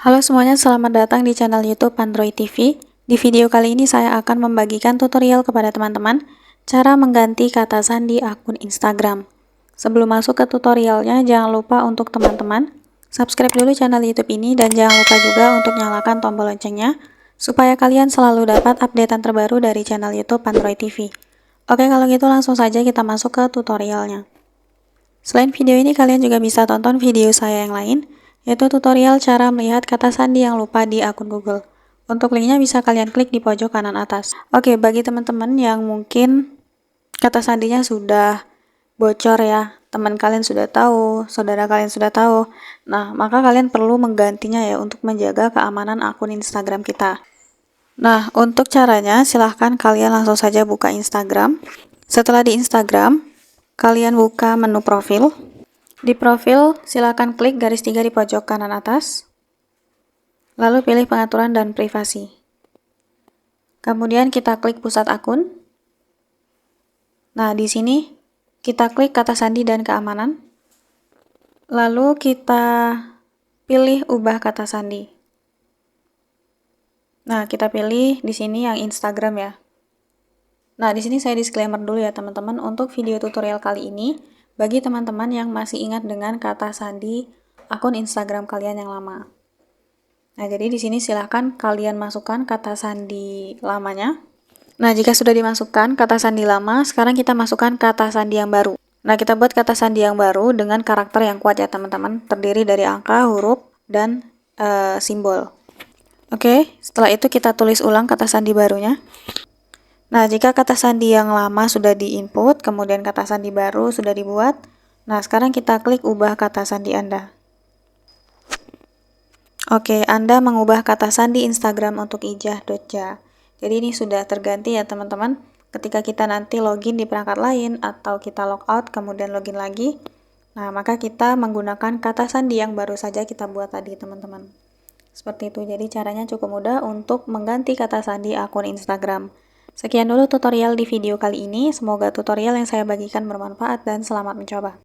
Halo semuanya, selamat datang di channel YouTube Android TV. Di video kali ini saya akan membagikan tutorial kepada teman-teman cara mengganti kata sandi akun Instagram. Sebelum masuk ke tutorialnya, jangan lupa untuk teman-teman subscribe dulu channel YouTube ini dan jangan lupa juga untuk nyalakan tombol loncengnya supaya kalian selalu dapat updatean terbaru dari channel YouTube Android TV. Oke, kalau gitu langsung saja kita masuk ke tutorialnya. Selain video ini, kalian juga bisa tonton video saya yang lain, yaitu tutorial cara melihat kata sandi yang lupa di akun Google. Untuk linknya bisa kalian klik di pojok kanan atas. Oke, bagi teman-teman yang mungkin kata sandinya sudah bocor ya, teman kalian sudah tahu, saudara kalian sudah tahu, nah maka kalian perlu menggantinya ya untuk menjaga keamanan akun Instagram kita. Nah, untuk caranya silahkan kalian langsung saja buka Instagram. Setelah di Instagram, kalian buka menu profil. Di profil, silakan klik garis 3 di pojok kanan atas. Lalu pilih pengaturan dan privasi. Kemudian kita klik pusat akun. Nah, di sini kita klik kata sandi dan keamanan. Lalu kita pilih ubah kata sandi. Nah, kita pilih di sini yang Instagram ya. Nah, di sini saya disclaimer dulu ya teman-teman, untuk video tutorial kali ini bagi teman-teman yang masih ingat dengan kata sandi akun Instagram kalian yang lama. Nah, jadi di sini silahkan kalian masukkan kata sandi lamanya. Nah, jika sudah dimasukkan kata sandi lama, sekarang kita masukkan kata sandi yang baru. Nah, kita buat kata sandi yang baru dengan karakter yang kuat ya teman-teman, terdiri dari angka, huruf, dan simbol. Oke, setelah itu kita tulis ulang kata sandi barunya. Nah, jika kata sandi yang lama sudah diinput, kemudian kata sandi baru sudah dibuat, nah sekarang kita klik ubah kata sandi Anda. Oke, Anda mengubah kata sandi Instagram untuk ijah.ja. Jadi ini sudah terganti ya teman-teman. Ketika kita nanti login di perangkat lain atau kita logout kemudian login lagi, nah maka kita menggunakan kata sandi yang baru saja kita buat tadi teman-teman. Seperti itu, jadi caranya cukup mudah untuk mengganti kata sandi akun Instagram. Sekian dulu tutorial di video kali ini, semoga tutorial yang saya bagikan bermanfaat dan selamat mencoba.